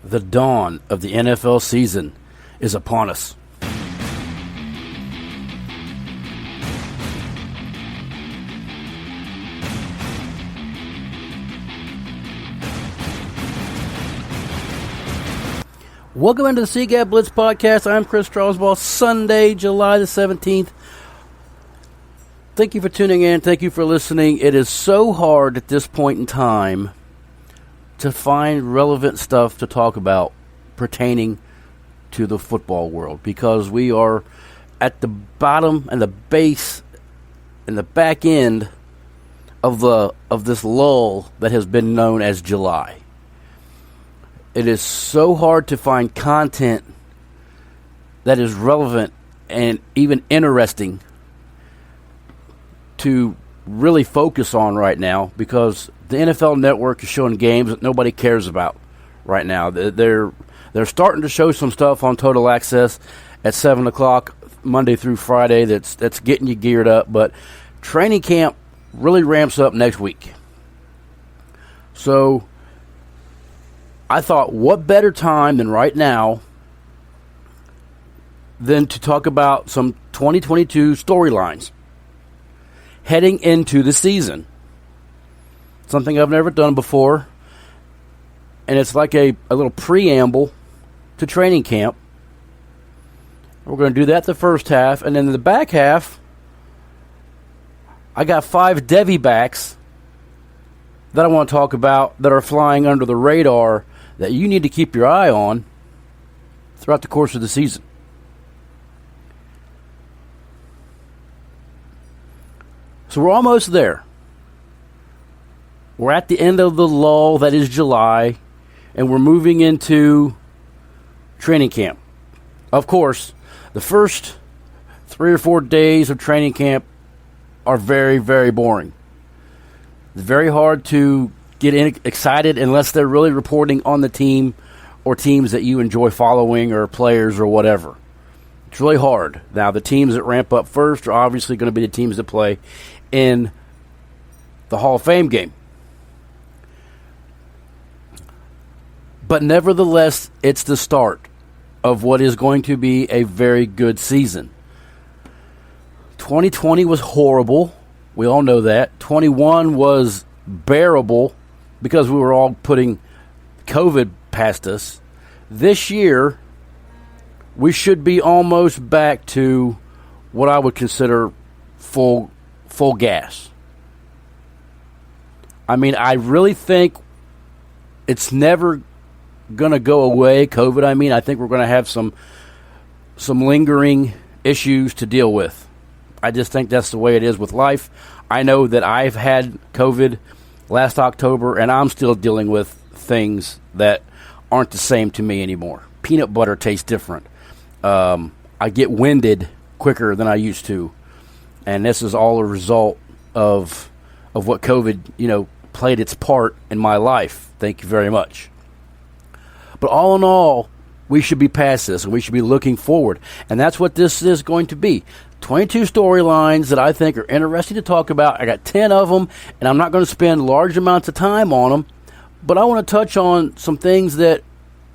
The dawn of the NFL season is upon us. Welcome into the CGAP Blitz podcast. I'm Chris Strasbaugh. Sunday, July the 17th. Thank you for tuning in. Thank you for listening. It is so hard at this point in time to find relevant stuff to talk about pertaining to the football world because we are at the bottom and the base and the back end of this lull that has been known as July. It is so hard to find content that is relevant and even interesting to really focus on right now because the NFL Network is showing games that nobody cares about right now. They're starting to show some stuff on Total Access at 7 o'clock Monday through Friday that's getting you geared up, but training camp really ramps up next week. So I thought, what better time than right now than to talk about some 2022 storylines heading into the season. Something I've never done before, and it's like a little preamble to training camp. We're going to do that the first half, and then in the back half, I got 5 Devy backs that I want to talk about that are flying under the radar that you need to keep your eye on throughout the course of the season. So we're almost there. We're at the end of the lull that is July, and we're moving into training camp. Of course, the first 3 or 4 days of training camp are very, very boring. It's very hard to get excited unless they're really reporting on the team or teams that you enjoy following or players or whatever. It's really hard. Now, the teams that ramp up first are obviously going to be the teams that play in the Hall of Fame game. But nevertheless, it's the start of what is going to be a very good season. 2020 was horrible. We all know that. 21 was bearable because we were all putting COVID past us. This year, we should be almost back to what I would consider full gas. I mean, I really think it's never going to go away, COVID. I think we're going to have some lingering issues to deal with. I just think that's the way it is with life. I know that I've had COVID last October, and I'm still dealing with things that aren't the same to me anymore. Peanut butter tastes different. I get winded quicker than I used to, and this is all a result of what COVID, played its part in my life. Thank you very much. But all in all, we should be past this, and we should be looking forward, and that's what this is going to be. 22 storylines that I think are interesting to talk about. I got 10 of them, and I'm not going to spend large amounts of time on them, but I want to touch on some things that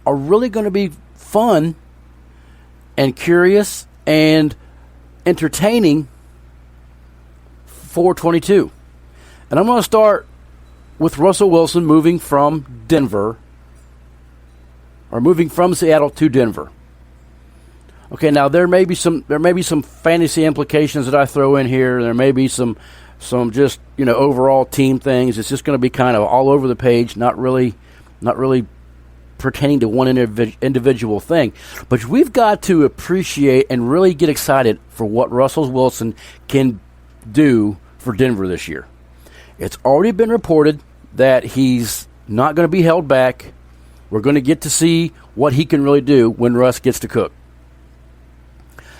are really going to be fun and curious and entertaining for 22. And I'm going to start with Russell Wilson moving from Seattle to Denver. Okay, now there may be some fantasy implications that I throw in here. There may be some just overall team things. It's just going to be kind of all over the page, not really pertaining to one individual thing. But we've got to appreciate and really get excited for what Russell Wilson can do for Denver this year. It's already been reported that he's not going to be held back. We're going to get to see what he can really do when Russ gets to cook.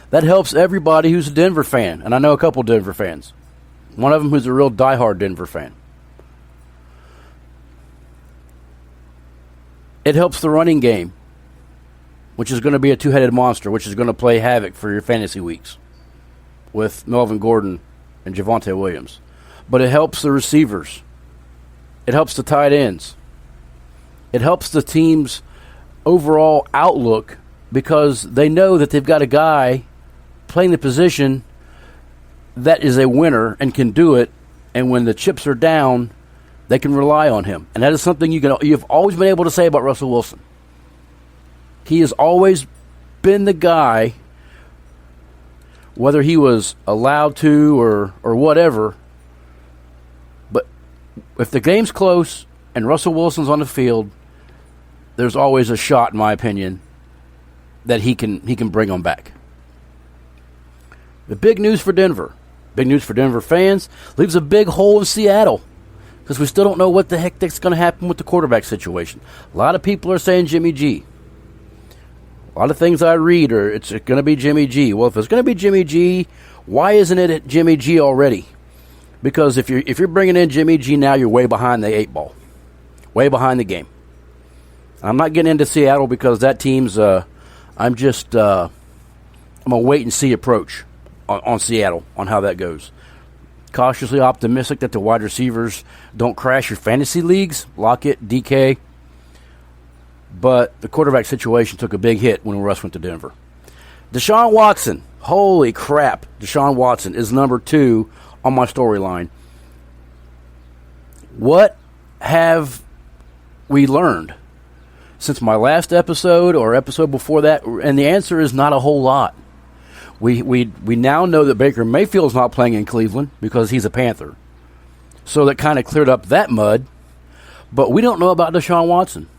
That helps everybody who's a Denver fan, and I know a couple Denver fans. One of them who's a real diehard Denver fan. It helps the running game, which is going to be a two-headed monster, which is going to play havoc for your fantasy weeks with Melvin Gordon and Javonte Williams. But it helps the receivers. It helps the tight ends. It helps the teams overall outlook because they know that they've got a guy playing the position that is a winner and can do it, and when the chips are down, they can rely on him. And that is something you've always been able to say about Russell Wilson. He has always been the guy, whether he was allowed to or whatever, but if the game's close and Russell Wilson's on the field, there's always a shot, in my opinion, that he can bring them back. The big news for Denver fans, leaves a big hole in Seattle because we still don't know what the heck is going to happen with the quarterback situation. A lot of people are saying Jimmy G. A lot of things I read are it's going to be Jimmy G. Well, if it's going to be Jimmy G, why isn't it Jimmy G already? Because if you're bringing in Jimmy G now, you're way behind the 8 ball, way behind the game. I'm not getting into Seattle because that team's. I'm a wait and see approach on Seattle on how that goes. Cautiously optimistic that the wide receivers don't crash your fantasy leagues, Lockett, DK. But the quarterback situation took a big hit when Russ went to Denver. Deshaun Watson, holy crap, Deshaun Watson is number 2 on my storyline. What have we learned since my last episode or episode before that? And the answer is not a whole lot. We now know that Baker Mayfield's not playing in Cleveland because he's a Panther. So that kind of cleared up that mud. But we don't know about Deshaun Watson.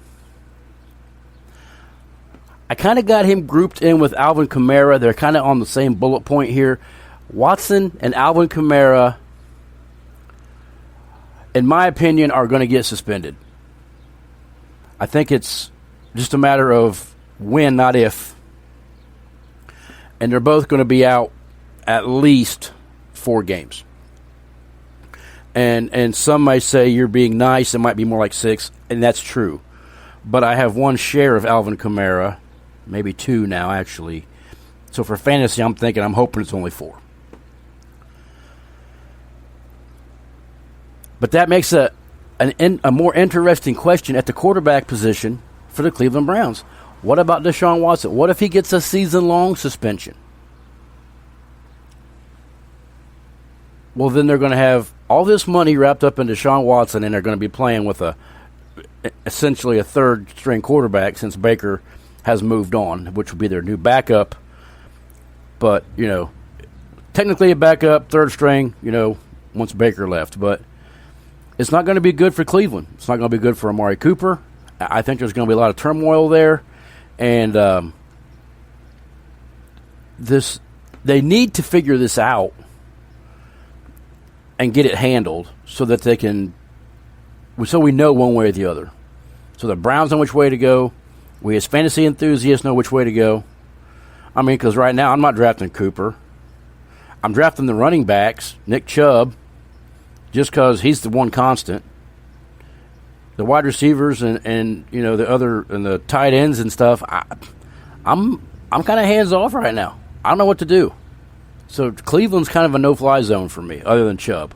I kind of got him grouped in with Alvin Kamara. They're kind of on the same bullet point here. Watson and Alvin Kamara, in my opinion, are going to get suspended. I think it's just a matter of when, not if. And they're both going to be out at least 4 games. And some may say you're being nice. It might be more like 6, and that's true. But I have 1 share of Alvin Kamara, maybe 2 now, actually. So for fantasy, I'm hoping it's only 4. But that makes a more interesting question at the quarterback position for the Cleveland Browns. What about Deshaun Watson? What if he gets a season-long suspension? Well, then they're going to have all this money wrapped up in Deshaun Watson, and they're going to be playing with essentially a third-string quarterback since Baker has moved on, which will be their new backup. But, technically a backup, third string, once Baker left. But it's not going to be good for Cleveland. It's not going to be good for Amari Cooper. I think there's going to be a lot of turmoil there. And they need to figure this out and get it handled so that so we know one way or the other. So the Browns know which way to go. We as fantasy enthusiasts know which way to go. I mean, because right now I'm not drafting Cooper. I'm drafting the running backs, Nick Chubb, just because he's the one constant. The wide receivers and the other and the tight ends and stuff. I'm kind of hands off right now. I don't know what to do. So Cleveland's kind of a no-fly zone for me, other than Chubb.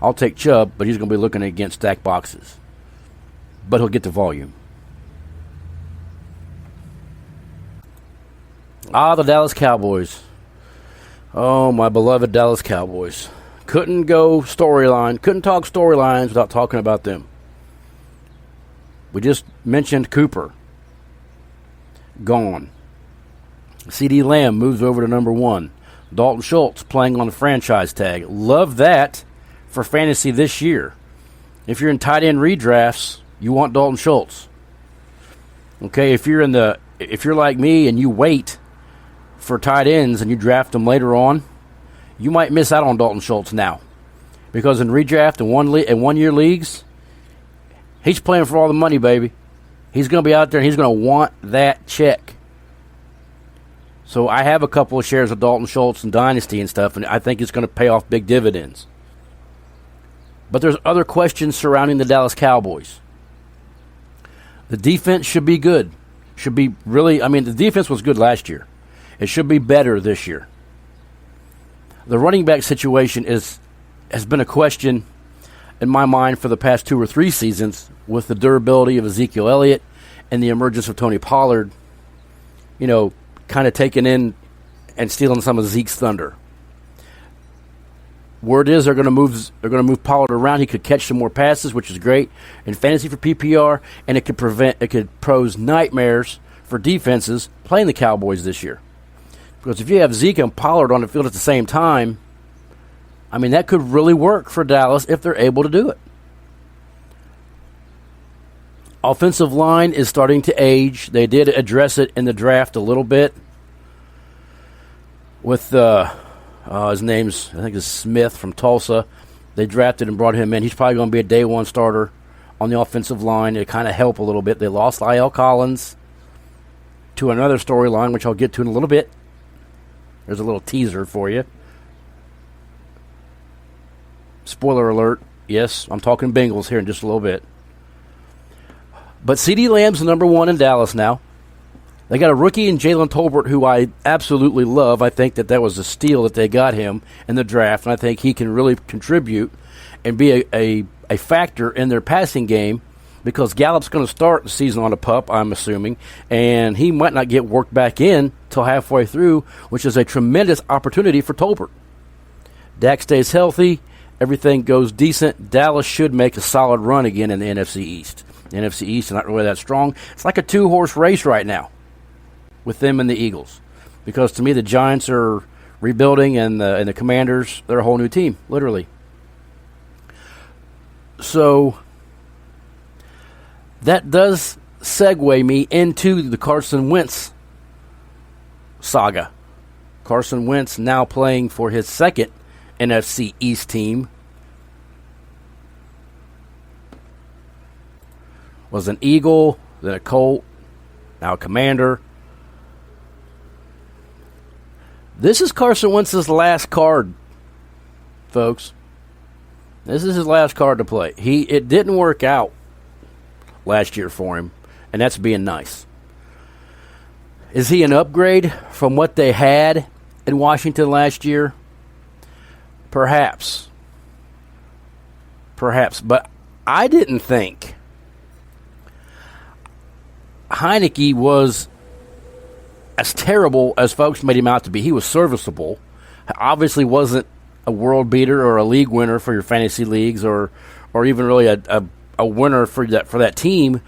I'll take Chubb, but he's going to be looking against stacked boxes. But he'll get the volume. The Dallas Cowboys. Oh, my beloved Dallas Cowboys. Couldn't talk storylines without talking about them. We just mentioned Cooper. Gone. CeeDee Lamb moves over to number 1. Dalton Schultz playing on the franchise tag. Love that for fantasy this year. If you're in tight end redrafts, you want Dalton Schultz. Okay, if you're like me and you wait for tight ends and you draft them later on, you might miss out on Dalton Schultz now. Because in redraft and 1 year leagues, he's playing for all the money, baby. He's going to be out there and he's going to want that check. So I have a couple of shares of Dalton Schultz and Dynasty and stuff, and I think it's going to pay off big dividends. But there's other questions surrounding the Dallas Cowboys. The defense should be good. The defense was good last year. It should be better this year. The running back situation has been a question in my mind for the past 2 or 3 seasons with the durability of Ezekiel Elliott and the emergence of Tony Pollard, kind of taking in and stealing some of Zeke's thunder. Word is they're going to move Pollard around. He could catch some more passes, which is great in fantasy for PPR, and it could pose nightmares for defenses playing the Cowboys this year. Because if you have Zeke and Pollard on the field at the same time, that could really work for Dallas if they're able to do it. Offensive line is starting to age. They did address it in the draft a little bit with his name's, I think, is Smith from Tulsa. They drafted and brought him in. He's probably going to be a day one starter on the offensive line. It kind of help a little bit. They lost La'el Collins to another storyline, which I'll get to in a little bit. There's a little teaser for you. Spoiler alert. Yes, I'm talking Bengals here in just a little bit. But CeeDee Lamb's the number one in Dallas now. They got a rookie in Jalen Tolbert, who I absolutely love. I think that was a steal that they got him in the draft, and I think he can really contribute and be a factor in their passing game because Gallup's going to start the season on a pup, I'm assuming, and he might not get worked back in till halfway through, which is a tremendous opportunity for Tolbert. Dak stays healthy. Everything goes decent. Dallas should make a solid run again in the NFC East. The NFC East is not really that strong. It's like a two-horse race right now with them and the Eagles. Because to me, the Giants are rebuilding and the Commanders, they're a whole new team, literally. So that does segue me into the Carson Wentz saga. Carson Wentz now playing for his second NFC East team. Was an Eagle, then a Colt, now a Commander. This is Carson Wentz's last card, folks. This is his last card to play. It didn't work out last year for him, and that's being nice. Is he an upgrade from what they had in Washington last year? Perhaps. But I didn't think Heineke was as terrible as folks made him out to be. He was serviceable. Obviously wasn't a world beater or a league winner for your fantasy leagues or even really a winner for that team,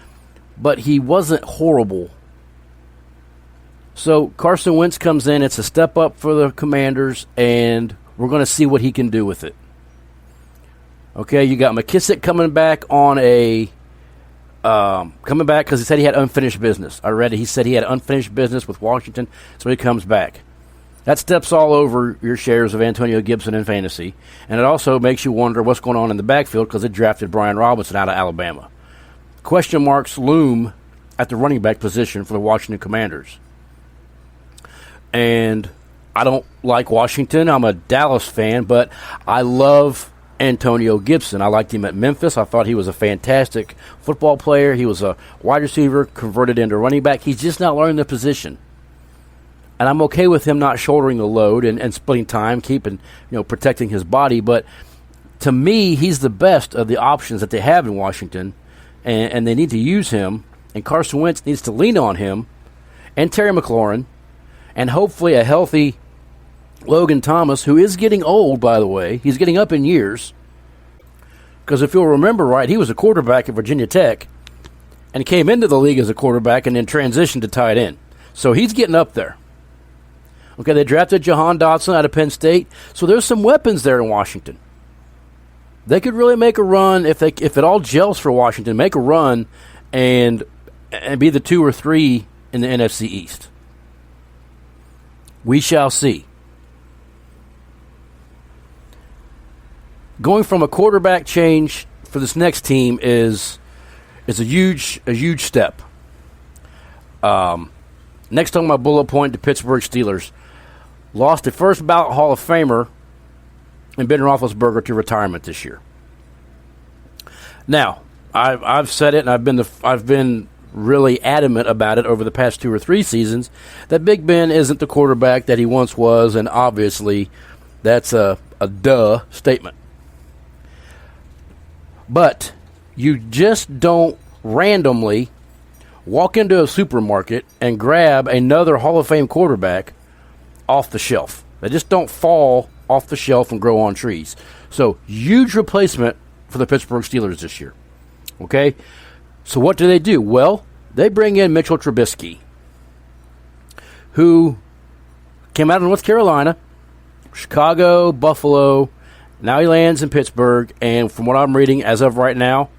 but he wasn't horrible. So Carson Wentz comes in. It's a step up for the Commanders, and we're going to see what he can do with it. Okay, you got McKissick coming back because he said he had unfinished business. I read it. He said he had unfinished business with Washington, so he comes back. That steps all over your shares of Antonio Gibson in fantasy, and it also makes you wonder what's going on in the backfield because it drafted Brian Robinson out of Alabama. Question marks loom at the running back position for the Washington Commanders. And I don't like Washington. I'm a Dallas fan, but I love Antonio Gibson. I liked him at Memphis. I thought he was a fantastic football player. He was a wide receiver converted into running back. He's just not learning the position. And I'm okay with him not shouldering the load and splitting time, protecting his body. But to me, he's the best of the options that they have in Washington, and they need to use him. And Carson Wentz needs to lean on him and Terry McLaurin and hopefully a healthy Logan Thomas, who is getting old, by the way. He's getting up in years. Because if you'll remember right, he was a quarterback at Virginia Tech and came into the league as a quarterback and then transitioned to tight end. So he's getting up there. Okay, they drafted Jahan Dotson out of Penn State. So there's some weapons there in Washington. They could really make a run if it all gels for Washington, make a run and be the 2 or 3 in the NFC East. We shall see. Going from a quarterback change for this next team is a huge step. Next on my bullet point, the Pittsburgh Steelers lost the first ballot Hall of Famer in Ben Roethlisberger to retirement this year. Now, I've said it, and I've been really adamant about it over the past 2 or 3 seasons that Big Ben isn't the quarterback that he once was, and obviously that's a duh statement. But you just don't randomly walk into a supermarket and grab another Hall of Fame quarterback off the shelf. They just don't fall off the shelf and grow on trees. So, huge replacement for the Pittsburgh Steelers this year. Okay? So, what do? Well, they bring in Mitchell Trubisky, who came out of North Carolina, Chicago, Buffalo. Now he lands in Pittsburgh, and from what I'm reading, as of right now,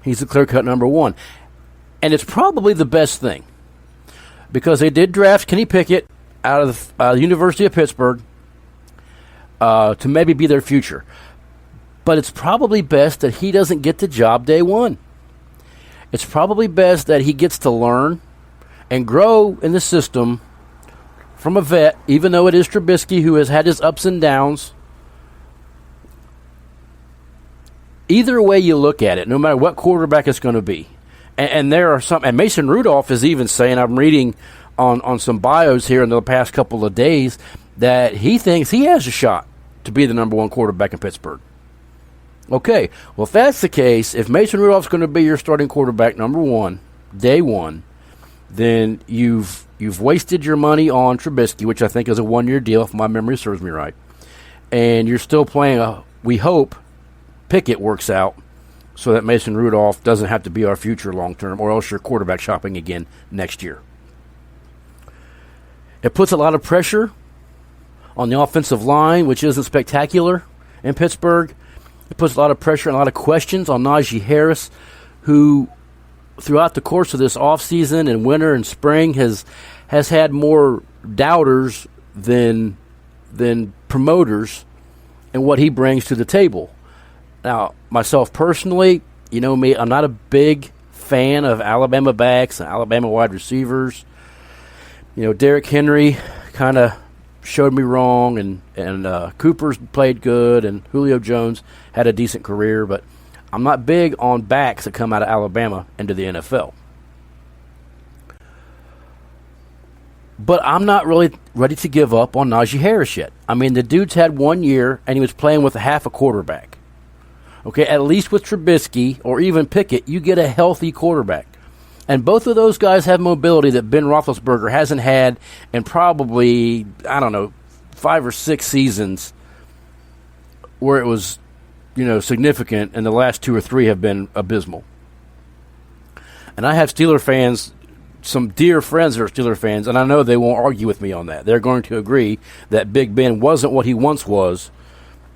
he's the clear-cut number one. And it's probably the best thing, because they did draft Kenny Pickett out of the University of Pittsburgh to maybe be their future. But it's probably best that he doesn't get the job day one. It's probably best that he gets to learn and grow in the system from a vet, even though it is Trubisky who has had his ups and downs. Either way you look at it, no matter what quarterback it's going to be. And there are some, and Mason Rudolph is even saying, I'm reading on some bios here in the past couple of days, that he thinks he has a shot to be the number one quarterback in Pittsburgh. Okay, well, if that's the case, if Mason Rudolph's going to be your starting quarterback number one, day one, then you've wasted your money on Trubisky, which I think is a one-year deal, if my memory serves me right. And you're still playing we hope Pickett works out so that Mason Rudolph doesn't have to be our future long-term, or else you're quarterback shopping again next year. It puts a lot of pressure on the offensive line, which isn't spectacular in Pittsburgh. It puts a lot of pressure and a lot of questions on Najee Harris, who throughout the course of this offseason and winter and spring has had more doubters than promoters in what he brings to the table. Now, myself personally, you know me, I'm not a big fan of Alabama backs and Alabama wide receivers. You know, Derrick Henry kind of showed me wrong, and Cooper's played good, and Julio Jones had a decent career, but I'm not big on backs that come out of Alabama into the NFL. But I'm not really ready to give up on Najee Harris yet. I mean, the dude's had 1 year, and he was playing with half a quarterback. Okay, at least with Trubisky or even Pickett, you get a healthy quarterback. And both of those guys have mobility that Ben Roethlisberger hasn't had in probably, 5 or 6 seasons where it was, significant, and the last 2 or 3 have been abysmal. And I have Steeler fans, some dear friends that are Steeler fans, and I know they won't argue with me on that. They're going to agree that Big Ben wasn't what he once was,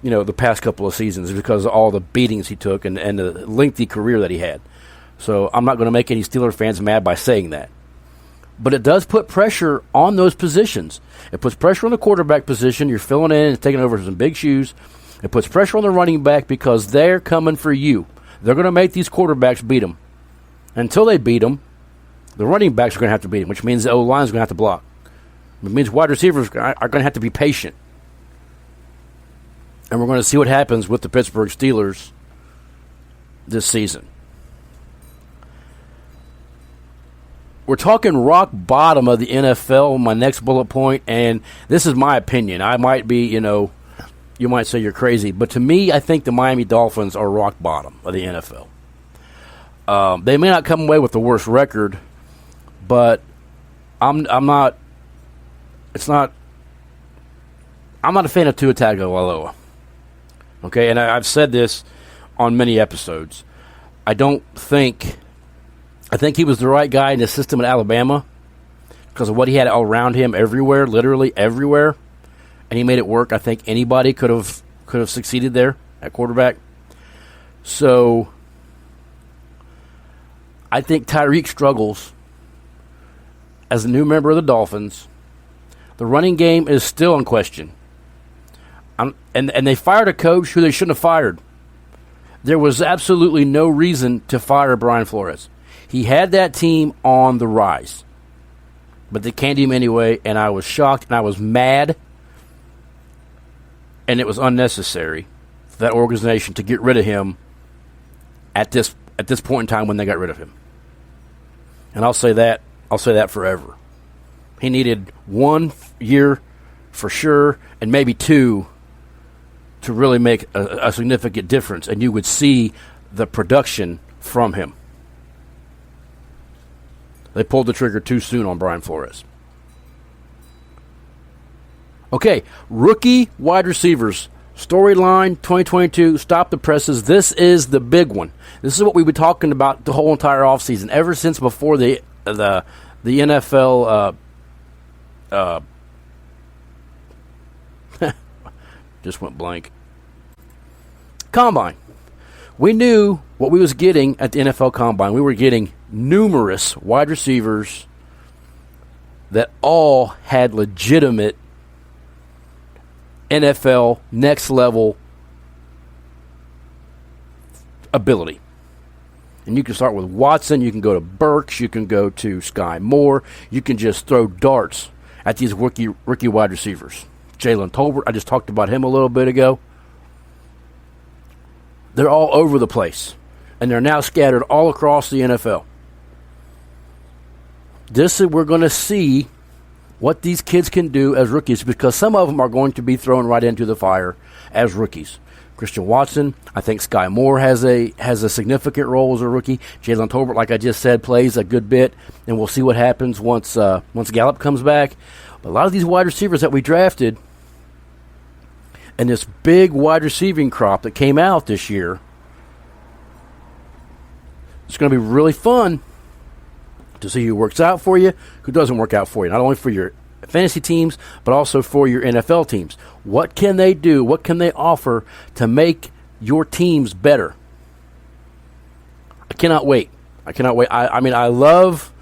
the past couple of seasons, because of all the beatings he took and the lengthy career that he had. So I'm not going to make any Steeler fans mad by saying that. But it does put pressure on those positions. It puts pressure on the quarterback position. You're filling in and taking over some big shoes. It puts pressure on the running back because they're coming for you. They're going to make these quarterbacks beat them. Until they beat them, the running backs are going to have to beat them, which means the O-line is going to have to block. It means wide receivers are going to have to be patient. And we're going to see what happens with the Pittsburgh Steelers this season. We're talking rock bottom of the NFL, my next bullet point, and this is my opinion. I might be, you might say you're crazy, but to me, I think the Miami Dolphins are rock bottom of the NFL. They may not come away with the worst record, but I'm not a fan of Tua Tagovailoa. Okay, and I've said this on many episodes. I think he was the right guy in the system at Alabama because of what he had all around him everywhere, literally everywhere, and he made it work. I think anybody could have succeeded there at quarterback. So I think Tyreek struggles as a new member of the Dolphins. The running game is still in question. And they fired a coach who they shouldn't have fired. There was absolutely no reason to fire Brian Flores. He had that team on the rise. But they canned him anyway, and I was shocked, and I was mad. And it was unnecessary for that organization to get rid of him at this point in time when they got rid of him. And I'll say that forever. He needed 1 year for sure, and maybe 2 to really make a significant difference, and you would see the production from him. They pulled the trigger too soon on Brian Flores. Okay, rookie wide receivers. Storyline 2022, stop the presses. This is the big one. This is what we've been talking about the whole entire offseason, ever since before the NFL just went blank. Combine. We knew what we was getting at the NFL Combine. We were getting numerous wide receivers that all had legitimate NFL next level ability. And you can start with Watson, you can go to Burks, you can go to Sky Moore, you can just throw darts at these rookie wide receivers. Jalen Tolbert, I just talked about him a little bit ago. They're all over the place, and they're now scattered all across the NFL. We're going to see what these kids can do as rookies, because some of them are going to be thrown right into the fire as rookies. Christian Watson, I think Sky Moore has a significant role as a rookie. Jalen Tolbert, like I just said, plays a good bit, and we'll see what happens once Gallup comes back. But a lot of these wide receivers that we drafted and this big wide receiving crop that came out this year, it's going to be really fun to see who works out for you, who doesn't work out for you, not only for your fantasy teams, but also for your NFL teams. What can they do? What can they offer to make your teams better? I cannot wait. I mean, I love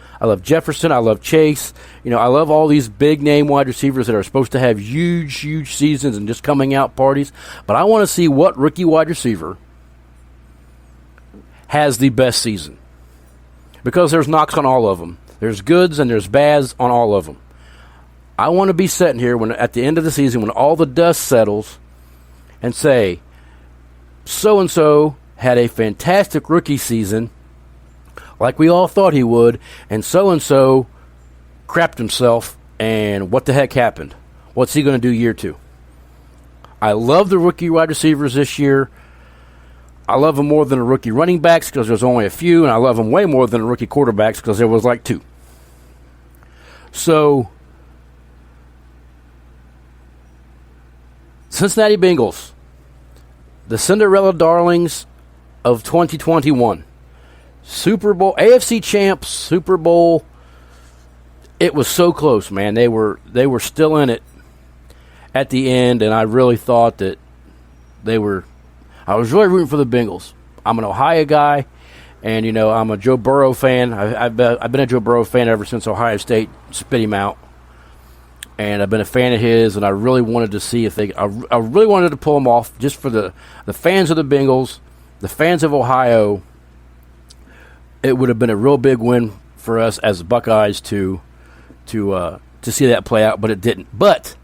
Jefferson. I love Chase. I love all these big name wide receivers that are supposed to have huge seasons and just coming out parties. But I want to see what rookie wide receiver has the best season, because there's knocks on all of them. There's goods and there's bads on all of them. I want to be sitting here at the end of the season, when all the dust settles, and say, so-and-so had a fantastic rookie season, like we all thought he would, and so-and-so crapped himself, and what the heck happened? What's he going to do year two? I love the rookie wide receivers this year. I love them more than the rookie running backs because there's only a few, and I love them way more than the rookie quarterbacks because there was like two. So, Cincinnati Bengals, the Cinderella darlings of 2021. Super Bowl, AFC champs, Super Bowl. It was so close, man. They were still in it at the end, and I really thought that I was really rooting for the Bengals. I'm an Ohio guy, and I'm a Joe Burrow fan. I've been a Joe Burrow fan ever since Ohio State spit him out, and I've been a fan of his. And I really wanted to see if I really wanted to pull him off, just for the fans of the Bengals, the fans of Ohio. It would have been a real big win for us as Buckeyes to see that play out, but it didn't. But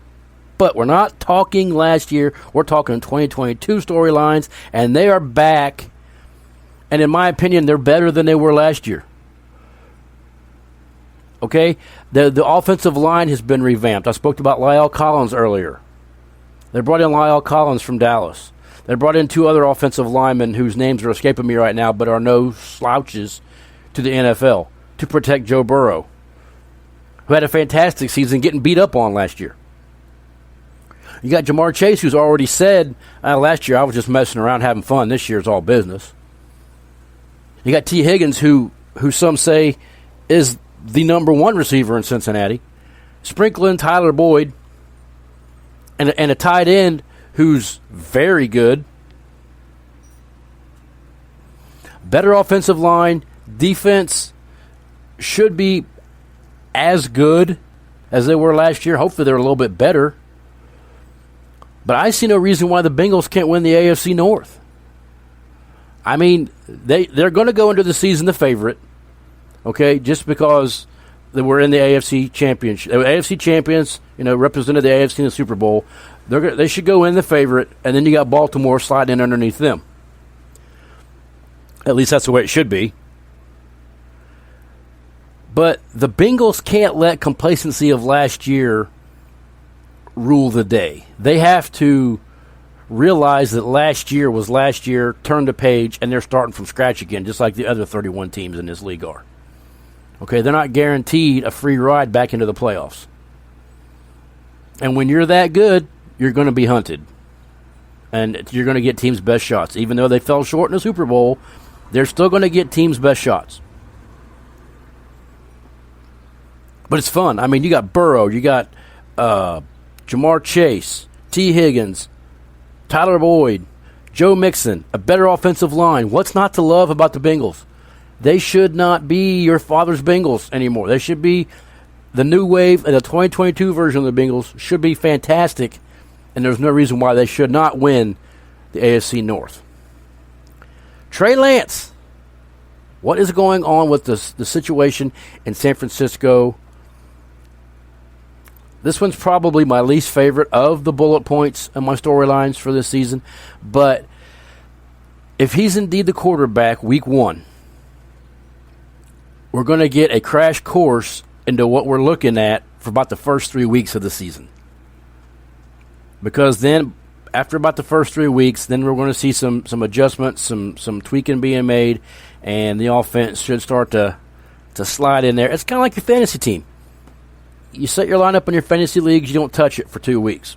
we're not talking last year. We're talking 2022 storylines, and they are back. And in my opinion, they're better than they were last year. Okay? The offensive line has been revamped. I spoke about La'el Collins earlier. They brought in La'el Collins from Dallas. They brought in two other offensive linemen whose names are escaping me right now, but are no slouches to the NFL, to protect Joe Burrow, who had a fantastic season getting beat up on last year. You got Jamar Chase, who's already said, last year I was just messing around having fun. This year's all business. You got T. Higgins, who some say is the number one receiver in Cincinnati. Sprinkling Tyler Boyd, and a tight end who's very good. Better offensive line. Defense should be as good as they were last year. Hopefully they're a little bit better. But I see no reason why the Bengals can't win the AFC North. I mean, they're going to go into the season the favorite, okay, just because they were in the AFC Championship. They were AFC champions, represented the AFC in the Super Bowl. They should go in the favorite, and then you got Baltimore sliding in underneath them. At least that's the way it should be. But the Bengals can't let complacency of last year rule the day. They have to realize that last year was last year, turn the page, and they're starting from scratch again, just like the other 31 teams in this league are. Okay, they're not guaranteed a free ride back into the playoffs. And when you're that good, you're going to be hunted. And you're going to get teams' best shots. Even though they fell short in the Super Bowl, they're still going to get teams' best shots. But it's fun. I mean, you got Burrow, you got Jamar Chase, T. Higgins, Tyler Boyd, Joe Mixon, a better offensive line. What's not to love about the Bengals? They should not be your father's Bengals anymore. They should be the new wave, and the 2022 version of the Bengals should be fantastic, and there's no reason why they should not win the AFC North. Trey Lance. What is going on with the situation in San Francisco? This one's probably my least favorite of the bullet points and my storylines for this season. But if he's indeed the quarterback week 1, we're going to get a crash course into what we're looking at for about the first 3 weeks of the season. Because then, after about the first 3 weeks, then we're going to see some adjustments, some tweaking being made, and the offense should start to slide in there. It's kind of like your fantasy team. You set your lineup in your fantasy leagues, you don't touch it for 2 weeks.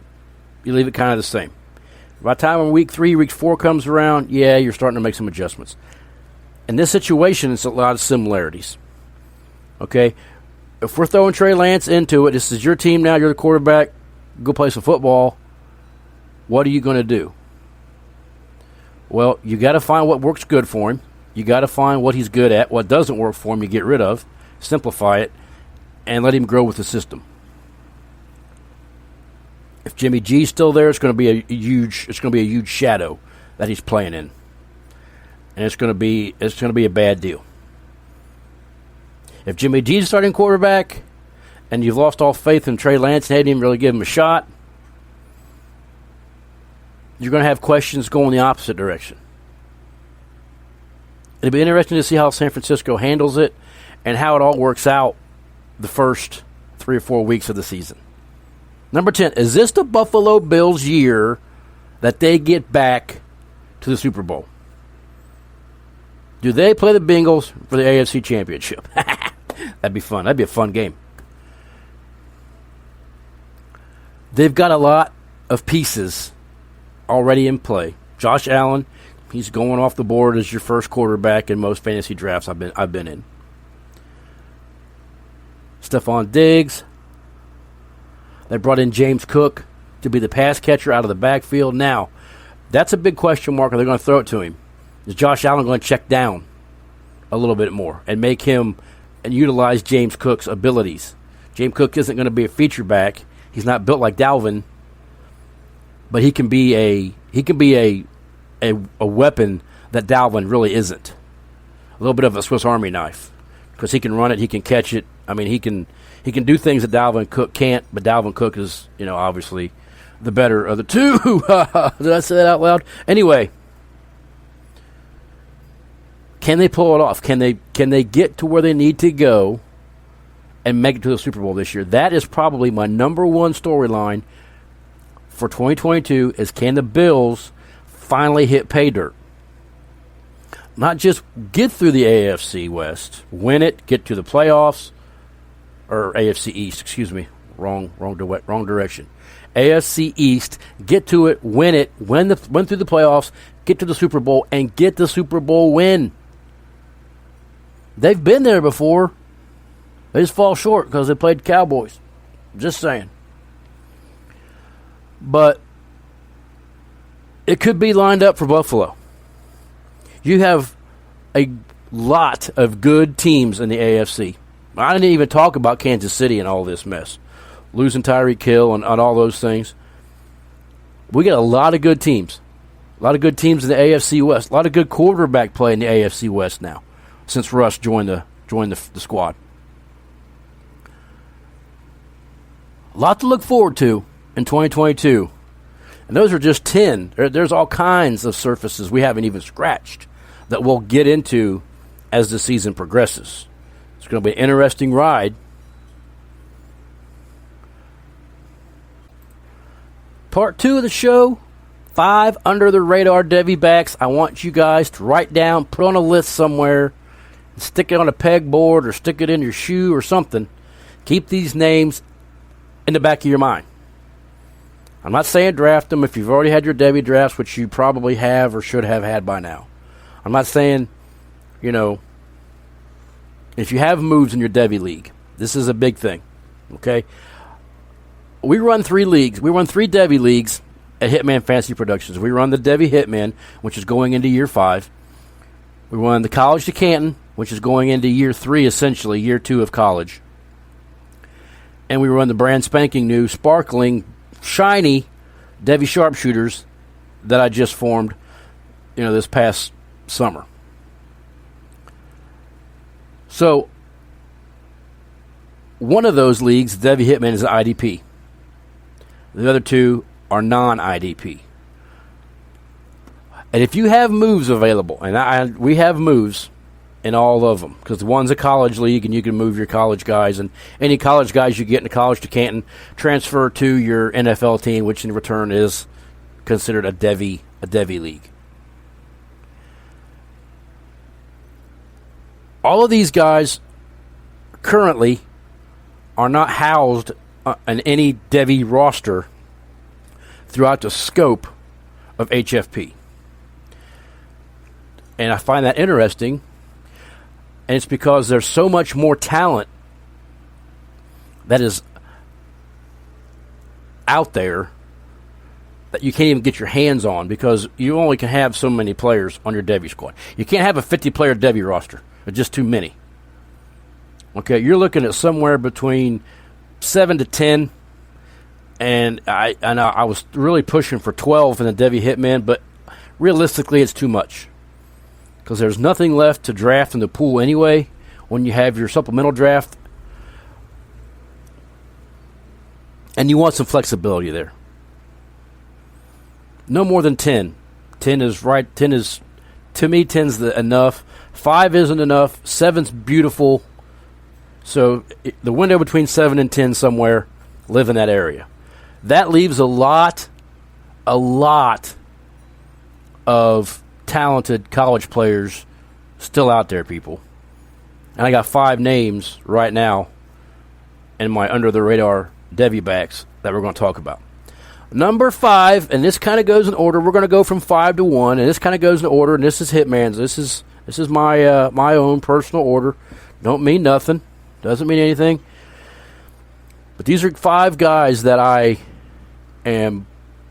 You leave it kind of the same. By the time week 3, week 4 comes around, yeah, you're starting to make some adjustments. In this situation, it's a lot of similarities. Okay? If we're throwing Trey Lance into it, this is your team now, you're the quarterback, go play some football, what are you going to do? Well, you got to find what works good for him. You got to find what he's good at. What doesn't work for him, you get rid of, simplify it, and let him grow with the system. If Jimmy G's still there, it's going to be a huge shadow that he's playing in, and it's going to be a bad deal. If Jimmy G's starting quarterback, and you've lost all faith in Trey Lance and hadn't even really give him a shot, you're going to have questions going the opposite direction. It'll be interesting to see how San Francisco handles it and how it all works out the first 3 or 4 weeks of the season. Number 10, is this the Buffalo Bills' year that they get back to the Super Bowl? Do they play the Bengals for the AFC Championship? That'd be fun. That'd be a fun game. They've got a lot of pieces already in play. Josh Allen, he's going off the board as your first quarterback in most fantasy drafts I've been in. Stephon Diggs. They brought in James Cook to be the pass catcher out of the backfield. Now, that's a big question mark. Are they going to throw it to him? Is Josh Allen going to check down a little bit more and make him and utilize James Cook's abilities? James Cook isn't going to be a feature back. He's not built like Dalvin, but he can be a weapon that Dalvin really isn't. A little bit of a Swiss Army knife because he can run it, he can catch it. I mean, he can do things that Dalvin Cook can't, but Dalvin Cook is, obviously the better of the two. Did I say that out loud? Anyway, can they pull it off? Can they get to where they need to go and make it to the Super Bowl this year? That is probably my number one storyline for 2022 is can the Bills finally hit pay dirt? Not just get through the AFC West, win it, get to the playoffs, or AFC East, excuse me, wrong direction. AFC East, get to it, win through the playoffs, get to the Super Bowl, and get the Super Bowl win. They've been there before. They just fall short because they played Cowboys. Just saying. But it could be lined up for Buffalo. You have a lot of good teams in the AFC. I didn't even talk about Kansas City and all this mess. Losing Tyreek Hill and all those things. We got a lot of good teams. A lot of good teams in the AFC West. A lot of good quarterback play in the AFC West now since Russ joined the squad. A lot to look forward to in 2022. And those are just 10. There's all kinds of surfaces we haven't even scratched that we'll get into as the season progresses. It's going to be an interesting ride. Part 2 of the show, 5 under the radar Devy backs. I want you guys to write down, put on a list somewhere, Stick it on a pegboard or stick it in your shoe or something. Keep these names in the back of your mind. I'm not saying draft them if you've already had your Devy drafts, which you probably have or should have had by now. I'm not saying, if you have moves in your Devy league, this is a big thing, okay? We run 3 leagues. We run 3 Devy leagues at Hitman Fantasy Productions. We run the Devy Hitman, which is going into year 5. We run the College to Canton, which is going into year 3, essentially, year 2 of college. And we run the brand spanking new, sparkling, shiny Devy Sharpshooters that I just formed, this past summer. So, one of those leagues, Devy Hitman, is IDP. The other 2 are non-IDP. And if you have moves available, and we have moves in all of them, because one's a college league, and you can move your college guys, and any college guys you get in the College to Canton transfer to your NFL team, which in return is considered a Devy league. All of these guys currently are not housed in any Devy roster throughout the scope of HFP. And I find that interesting, and it's because there's so much more talent that is out there that you can't even get your hands on because you only can have so many players on your Devy squad. You can't have a 50-player Devy roster. It's just too many. Okay, you're looking at somewhere between 7 to 10, and I was really pushing for 12 in the Devy Hitman, but realistically it's too much because there's nothing left to draft in the pool anyway when you have your supplemental draft, and you want some flexibility there. No more than 10. 10 is right. 10 is, to me, 10's enough. 5 isn't enough. 7's beautiful. So the window between 7 and 10 somewhere, live in that area. That leaves a lot of talented college players still out there, people. And I got 5 names right now in my under-the-radar Devy backs that we're going to talk about. Number 5, and this kind of goes in order. We're going to go from 5 to 1, and this kind of goes in order. And this is Hitman's. This is my my own personal order. Don't mean nothing. Doesn't mean anything. But these are 5 guys that I am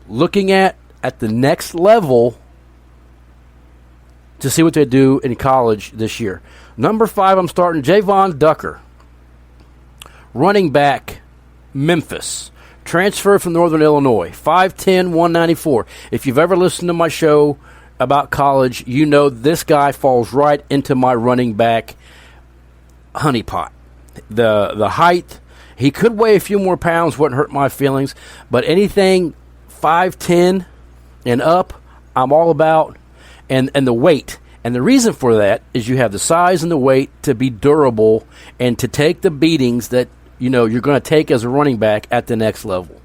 looking at the next level to see what they do in college this year. Number 5, I'm starting Javon Ducker, running back, Memphis. Transfer from Northern Illinois, 5'10", 194. If you've ever listened to my show about college, you know this guy falls right into my running back honeypot. The height, he could weigh a few more pounds, wouldn't hurt my feelings, but anything 5'10" and up, I'm all about, and the weight. And the reason for that is you have the size and the weight to be durable and to take the beatings that you're going to take as a running back at the next level.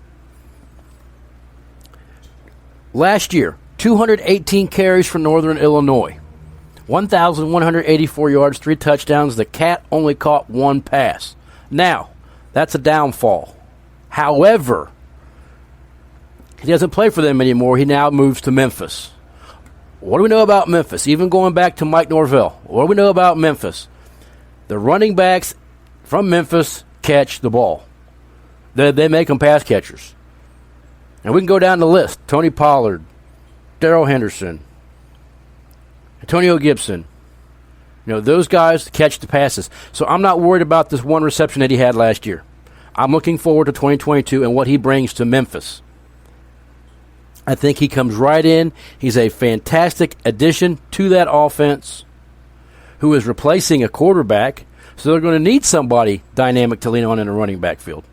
Last year, 218 carries for Northern Illinois, 1,184 yards, 3 touchdowns. The Cat only caught 1 pass. Now, that's a downfall. However, he doesn't play for them anymore. He now moves to Memphis. What do we know about Memphis? Even going back to Mike Norvell, what do we know about Memphis? The running backs from Memphis catch the ball. They make them pass catchers. And we can go down the list. Tony Pollard, Darrell Henderson, Antonio Gibson. Those guys catch the passes. So I'm not worried about this 1 reception that he had last year. I'm looking forward to 2022 and what he brings to Memphis. I think he comes right in. He's a fantastic addition to that offense who is replacing a quarterback. So they're going to need somebody dynamic to lean on in a running back field.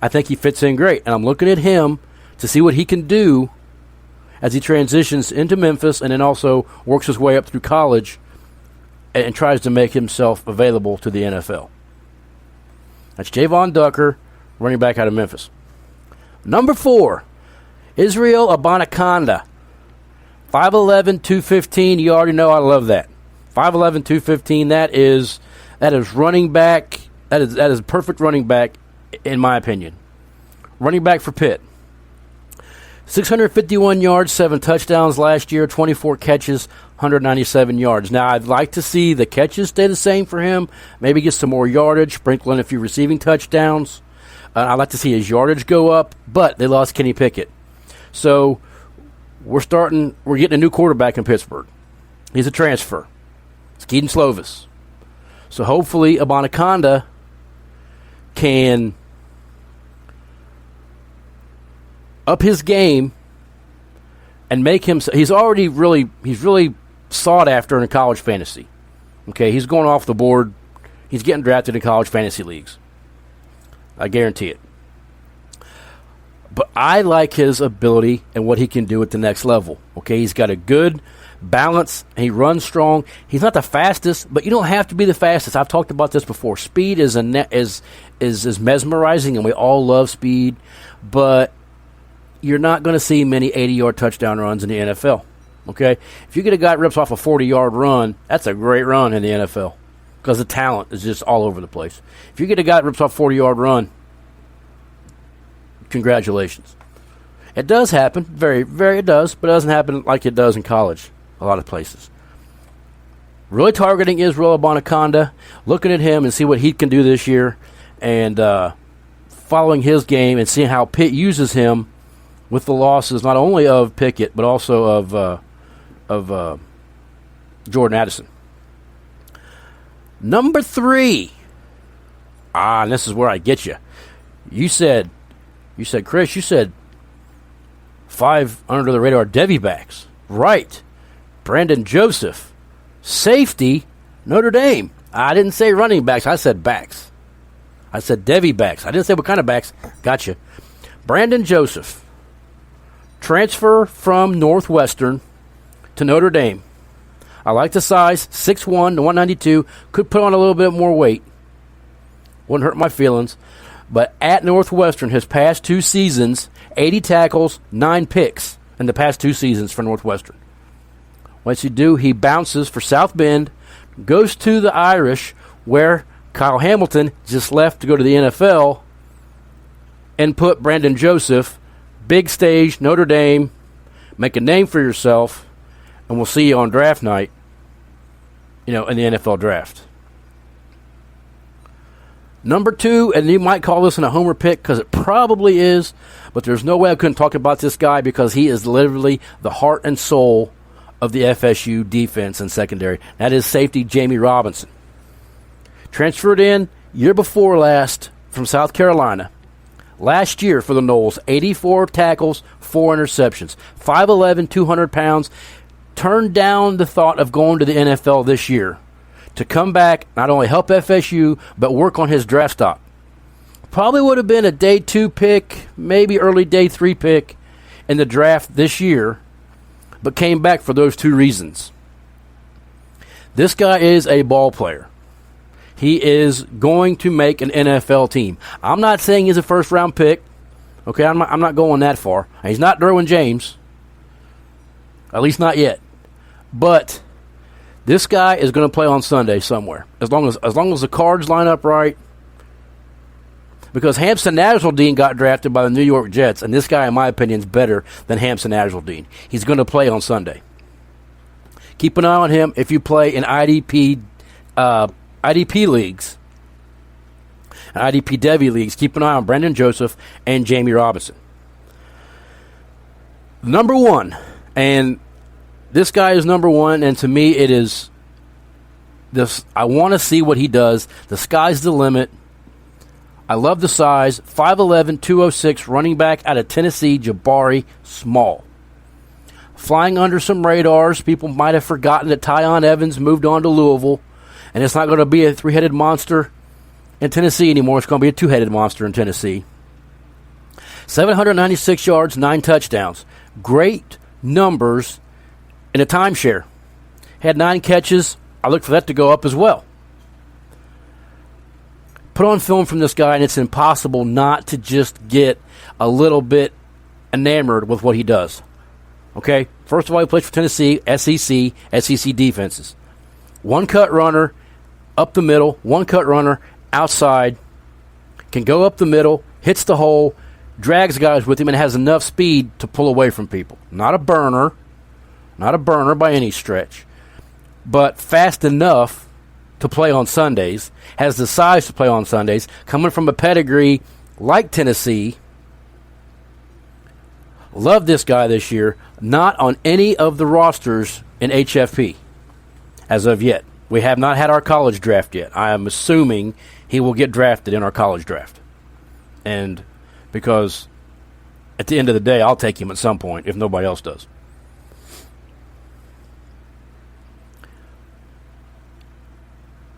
I think he fits in great. And I'm looking at him to see what he can do as he transitions into Memphis and then also works his way up through college and tries to make himself available to the NFL. That's Javon Ducker, running back out of Memphis. Number 4, Israel Abanaconda. 5'11", 215. You already know I love that. 5'11", 215. That is running back. That is perfect running back, in my opinion. Running back for Pitt. 651 yards, 7 touchdowns last year, 24 catches, 197 yards. Now, I'd like to see the catches stay the same for him. Getting some more yardage, sprinkle in a few receiving touchdowns. I'd like to see his yardage go up, but they lost Kenny Pickett. So we're getting a new quarterback in Pittsburgh. He's a transfer. It's Keaton Slovis. So hopefully Abonaconda can up his game and make him. He's really sought after in college fantasy. Okay, he's going off the board. He's getting drafted in college fantasy leagues. I guarantee it. But I like his ability and what he can do at the next level. Okay, he's got a good balance, and he runs strong. He's not the fastest, but you don't have to be the fastest. I've talked about this before. Speed is mesmerizing, and we all love speed, but you're not going to see many 80-yard touchdown runs in the NFL. Okay, if you get a guy that rips off a 40-yard run, that's a great run in the NFL because the talent is just all over the place. If you get a guy that rips off a 40-yard run, congratulations. It does happen, very, very it does, but it doesn't happen like it does in college, a lot of places. Really targeting Israel Abonaconda, looking at him and see what he can do this year, and following his game and seeing how Pitt uses him with the losses not only of Pickett but also of Jordan Addison. Number 3. And this is where I get you. You said, Chris, you said 5 under the radar Devy backs. Right. Brandon Joseph. Safety, Notre Dame. I didn't say running backs. I said backs. I said Devy backs. I didn't say what kind of backs. Gotcha. Brandon Joseph. Transfer from Northwestern to Notre Dame. I like the size. 6'1" to 192. Could put on a little bit more weight. Wouldn't hurt my feelings. But at Northwestern, his past 2 seasons, 80 tackles, 9 picks in the past 2 seasons for Northwestern. What's he do? He bounces for South Bend, goes to the Irish, where Kyle Hamilton just left to go to the NFL, and put Brandon Joseph, big stage, Notre Dame, make a name for yourself, and we'll see you on draft night, in the NFL draft. Number 2, and you might call this a homer pick because it probably is, but there's no way I couldn't talk about this guy because he is literally the heart and soul of the FSU defense and secondary. That is safety Jamie Robinson. Transferred in year before last from South Carolina. Last year for the Noles, 84 tackles, 4 interceptions. 5'11", 200 pounds. Turned down the thought of going to the NFL this year to come back, not only help FSU, but work on his draft stock. Probably would have been a day 2 pick, maybe early day 3 pick in the draft this year, but came back for those 2 reasons. This guy is a ball player. He is going to make an NFL team. I'm not saying he's a first-round pick. Okay, I'm not going that far. He's not Derwin James. At least not yet. But this guy is going to play on Sunday somewhere. As long as the cards line up right. Because Hampson Nasruldeen got drafted by the New York Jets, and this guy, in my opinion, is better than Hampson Nasruldeen. He's going to play on Sunday. Keep an eye on him if you play in IDP leagues, IDP Devy leagues. Keep an eye on Brandon Joseph and Jamie Robinson. Number 1, and this guy is number 1, and to me it is this. I want to see what he does. The sky's the limit. I love the size. 5'11", 206, running back out of Tennessee, Jabari Small. Flying under some radars. People might have forgotten that Tyon Evans moved on to Louisville, and it's not going to be a 3-headed monster in Tennessee anymore. It's going to be a 2-headed monster in Tennessee. 796 yards, 9 touchdowns. Great numbers in a timeshare. Had 9 catches. I look for that to go up as well. Put on film from this guy, and it's impossible not to just get a little bit enamored with what he does. Okay? First of all, he plays for Tennessee, SEC defenses. One cut runner up the middle, one cut runner outside, can go up the middle, hits the hole, drags guys with him, and has enough speed to pull away from people. Not a burner by any stretch, but fast enough to play on Sundays, has the size to play on Sundays, coming from a pedigree like Tennessee. Love this guy this year. Not on any of the rosters in HFP as of yet. We have not had our college draft yet. I am assuming he will get drafted in our college draft. And because at the end of the day, I'll take him at some point if nobody else does.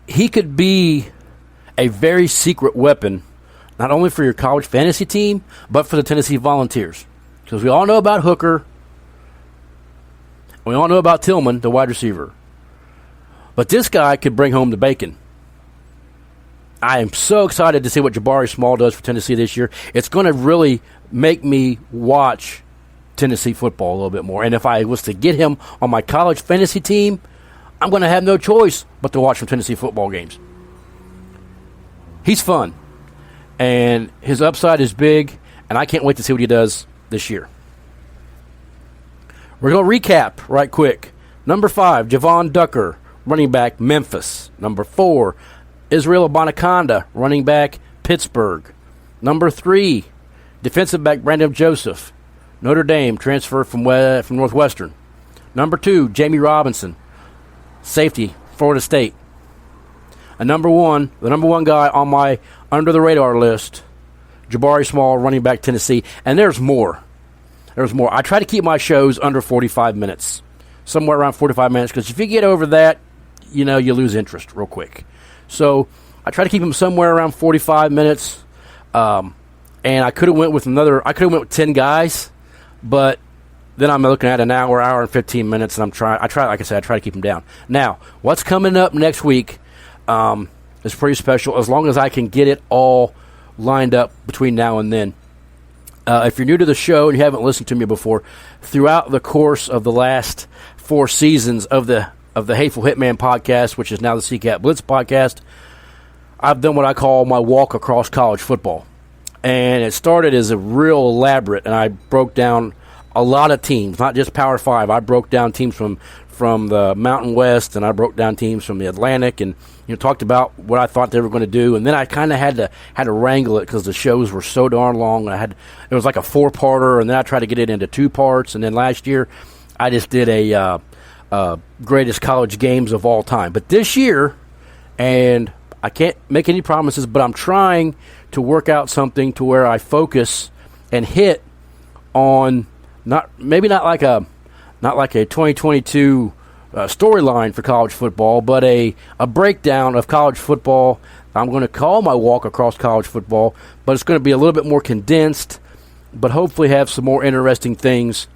He could be a very secret weapon, not only for your college fantasy team, but for the Tennessee Volunteers. Because we all know about Hooker. We all know about Tillman, the wide receiver. But this guy could bring home the bacon. I am so excited to see what Jabari Small does for Tennessee this year. It's going to really make me watch Tennessee football a little bit more. And if I was to get him on my college fantasy team, I'm going to have no choice but to watch some Tennessee football games. He's fun. And his upside is big. And I can't wait to see what he does this year. We're going to recap right quick. Number 5, Javon Ducker, running back, Memphis. Number 4, Israel Abanaconda, running back, Pittsburgh. Number 3, defensive back, Brandon Joseph, Notre Dame, transfer from Northwestern. Number 2, Jamie Robinson, safety, Florida State. And the number one guy on my under-the-radar list, Jabari Small, running back, Tennessee. And there's more. I try to keep my shows under 45 minutes, somewhere around 45 minutes, because if you get over that, you lose interest real quick. So I try to keep them somewhere around 45 minutes. And I could have went with 10 guys, but then I'm looking at an hour and 15 minutes, and I try to keep them down. Now, what's coming up next week is pretty special, as long as I can get it all lined up between now and then. If you're new to the show and you haven't listened to me before, throughout the course of the last 4 seasons of the Hateful Hitman podcast, which is now the CCAT Blitz podcast, I've done what I call my walk across college football. And it started as a real elaborate, and I broke down a lot of teams, not just Power 5. I broke down teams from the Mountain West, and I broke down teams from the Atlantic, and talked about what I thought they were going to do. And then I kind of had to wrangle it because the shows were so darn long. It was like a 4-parter, and then I tried to get it into 2 parts. And then last year, I just did a greatest college games of all time. But this year, and I can't make any promises, but I'm trying to work out something to where I focus and hit on not like a 2022 storyline for college football, but a breakdown of college football. I'm going to call my walk across college football, but it's going to be a little bit more condensed, but hopefully have some more interesting things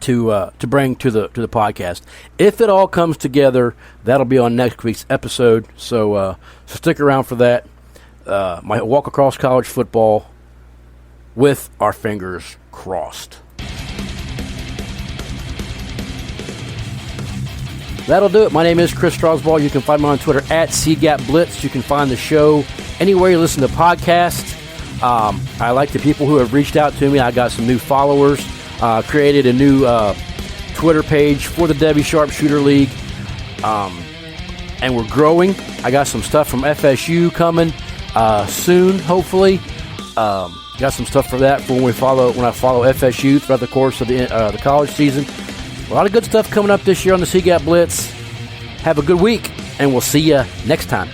to bring to the podcast. If it all comes together, that'll be on next week's episode. So stick around for that. My walk across college football with our fingers crossed. That'll do it. My name is Chris Strasbaugh. You can find me on Twitter at CGAPBlitz. You can find the show anywhere you listen to podcasts. I like the people who have reached out to me. I got some new followers. Created a new Twitter page for the Devy Sharpshooter League. And we're growing. I got some stuff from FSU coming soon, hopefully. Got some stuff for that for when I follow FSU throughout the course of the college season. A lot of good stuff coming up this year on the CGAP Blitz. Have a good week, and we'll see you next time.